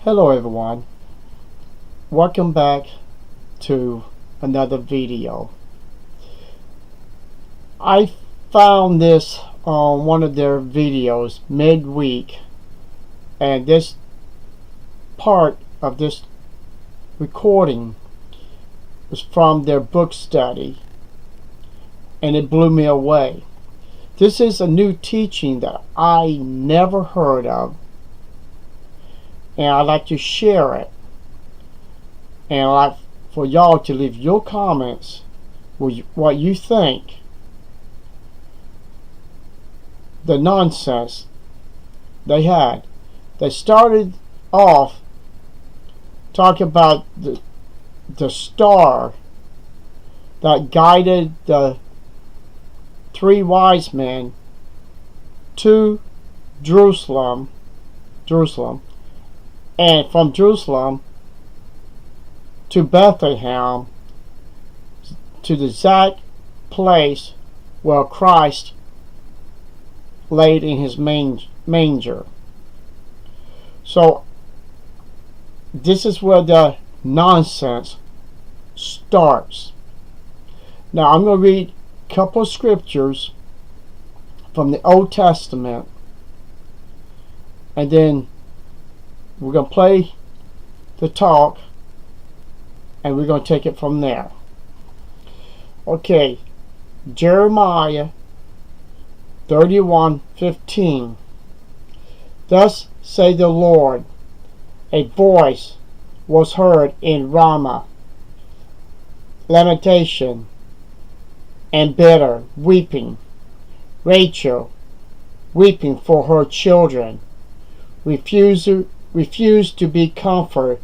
Hello everyone, welcome back to another video. I found this on one of their videos midweek, and this part of this recording was from their book study, and it blew me away. This is a new teaching that I never heard of, and I'd like to share it, and I'd like for y'all to leave your comments with what you think the nonsense they had. They started off talking about the star that guided the three wise men to Jerusalem, and from Jerusalem to Bethlehem, to the exact place where Christ laid in his manger. So this is where the nonsense starts. Now I'm going to read a couple of scriptures from the Old Testament, and then we're going to play the talk, and we're going to take it from there. Okay, Jeremiah 31:15. Thus say the Lord, a voice was heard in Ramah, lamentation and bitter weeping, Rachel weeping for her children, refused to be comforted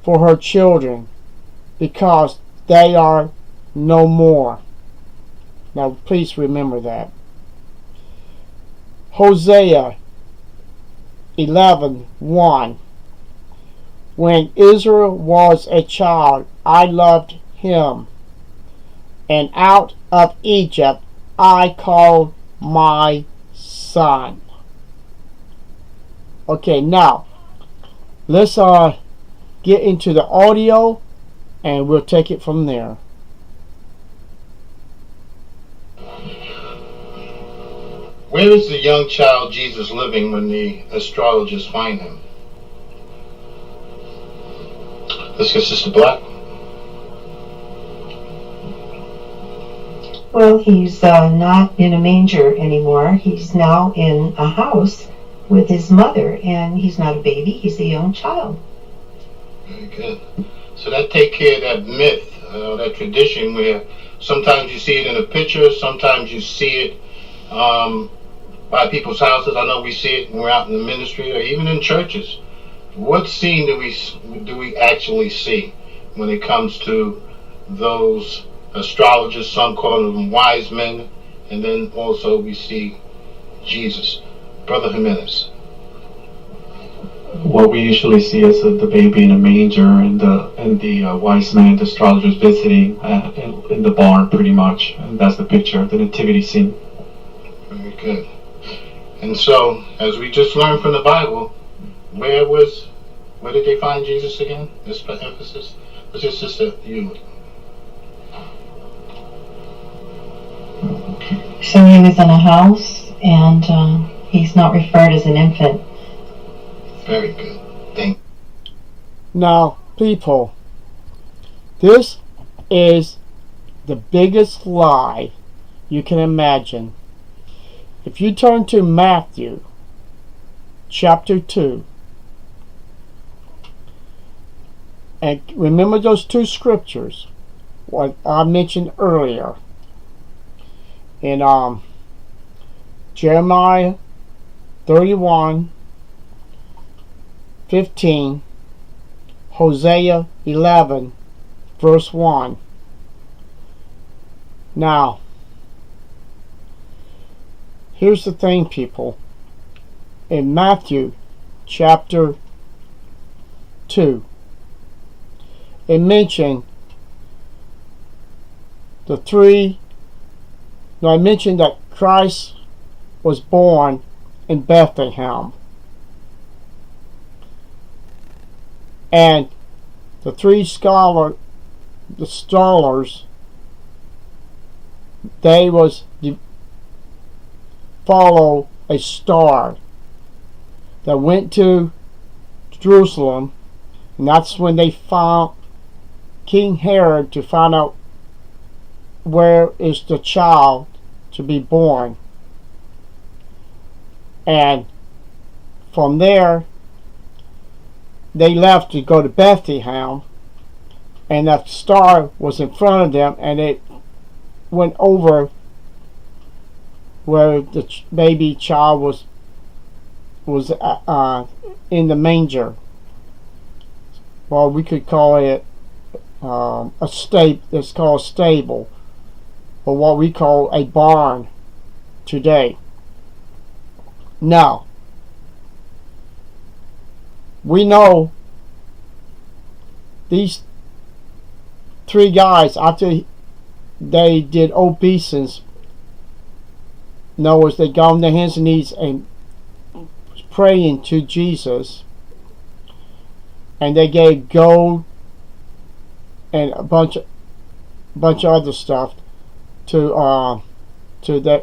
for her children, because they are no more. Now please remember that. Hosea 11:1. When Israel was a child, I loved him, and out of Egypt I called my son. Okay, now let's get into the audio, and we'll take it from there. Where is the young child Jesus living when the astrologers find him? Let's get Sister Black. Well, he's not in a manger anymore. He's now in a house with his mother, and he's not a baby, he's a young child. Very good. So that take care of that myth, that tradition where sometimes you see it in a picture, sometimes you see it by people's houses. I know we see it when we're out in the ministry or even in churches. What scene do we actually see when it comes to those astrologers? Some call them wise men, and then also we see Jesus. Brother Jimenez. What we usually see is the baby in a manger, and the wise men, the astrologers visiting in the barn, pretty much. And that's the picture, the nativity scene. Very good. And so, as we just learned from the Bible, where did they find Jesus again? This for emphasis. Let's just Sister you. So he was in a house, and he's not referred as an infant. Very good. Thank you. Now, people, this is the biggest lie you can imagine. If you turn to Matthew chapter 2, and remember those two scriptures what I mentioned earlier in Jeremiah 31:15, Hosea 11 verse 1. Now, here's the thing, people. In Matthew chapter 2, it mentioned I mentioned that Christ was born in Bethlehem. And the three scholars, they was follow a star that went to Jerusalem, and that's when they found King Herod to find out where is the child to be born. And from there they left to go to Bethlehem, and that star was in front of them, and it went over where the baby child was in the manger. Well, we could call it a stable. It's called a stable, or what we call a barn today. Now, we know these three guys, after they did obeisance, in other words, they got on their hands and knees and was praying to Jesus, and they gave gold and a bunch of other stuff to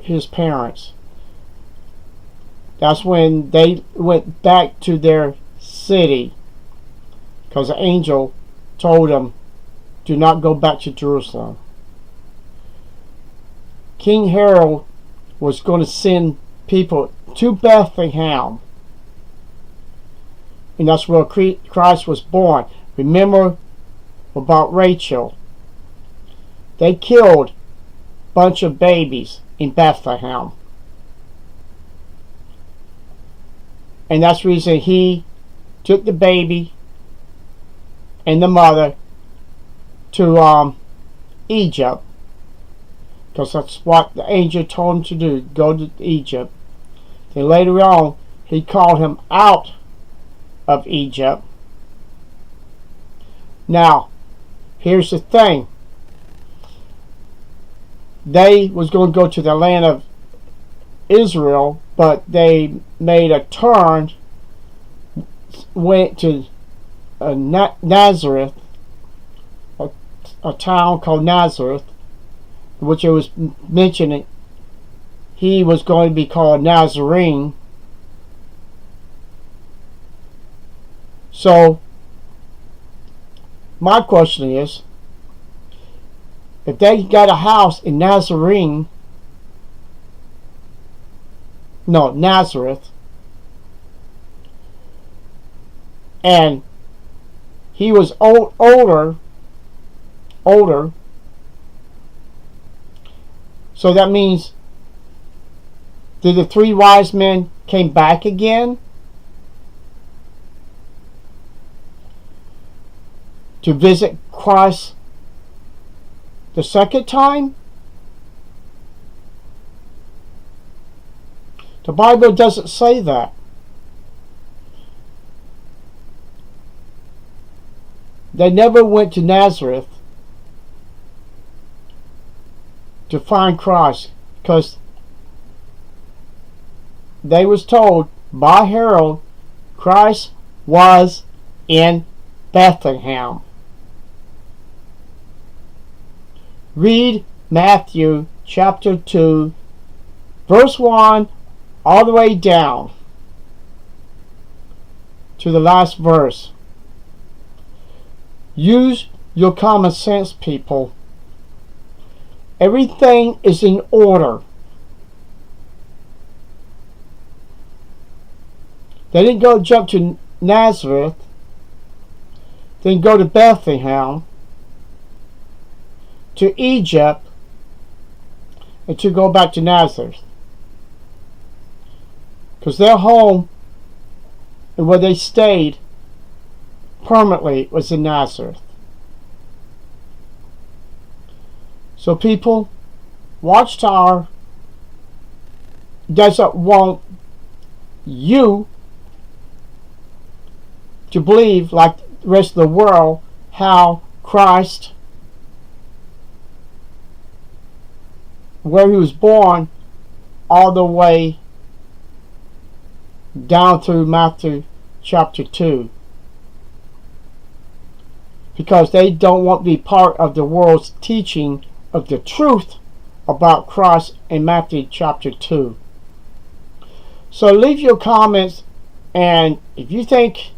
his parents. That's when they went back to their city, because the angel told them, do not go back to Jerusalem. King Herod was going to send people to Bethlehem, and that's where Christ was born. Remember about Rachel. They killed a bunch of babies in Bethlehem, and that's the reason he took the baby and the mother to Egypt, because that's what the angel told him to do, go to Egypt. Then later on he called him out of Egypt. Now here's the thing, they was going to go to the land of Israel, but they made a turn, went to Nazareth, a town called Nazareth, which it was mentioning he was going to be called Nazarene. So my question is, if they got a house in Nazareth, and he was older, so that means, did the three wise men came back again to visit Christ the second time? The Bible doesn't say that. They never went to Nazareth to find Christ, because they was told by Herod Christ was in Bethlehem. Read Matthew chapter 2 verse 1 all the way down to the last verse. Use your common sense, people. Everything is in order. They didn't go jump to Nazareth, then go to Bethlehem, to Egypt, and to go back to Nazareth. Because their home and where they stayed permanently was in Nazareth. So people, Watchtower doesn't want you to believe, like the rest of the world, how Christ, where he was born, all the way down through Matthew chapter 2. because they don't want to be part of the world's teaching of the truth about Christ in Matthew chapter 2. So leave your comments, and if you think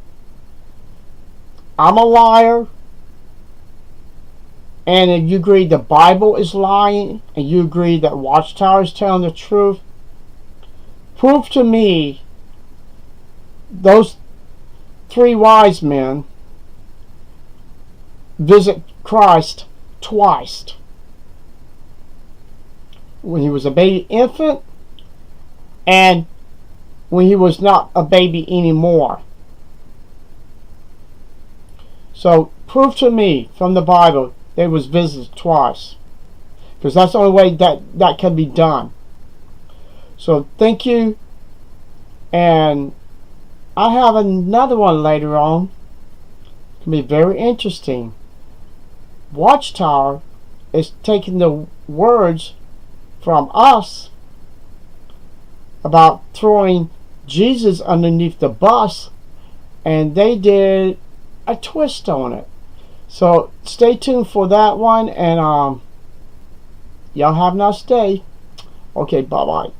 I'm a liar, and if you agree the Bible is lying, and you agree that Watchtower is telling the truth, prove to me those 3 wise men visit Christ twice. When he was a baby infant, and when he was not a baby anymore. So prove to me from the Bible that it was visited twice, because that's the only way that can be done. So thank you, and I have another one later on. It can be very interesting. Watchtower is taking the words from us about throwing Jesus underneath the bus, and they did a twist on it. So stay tuned for that one, and y'all have a nice day. Okay, bye bye.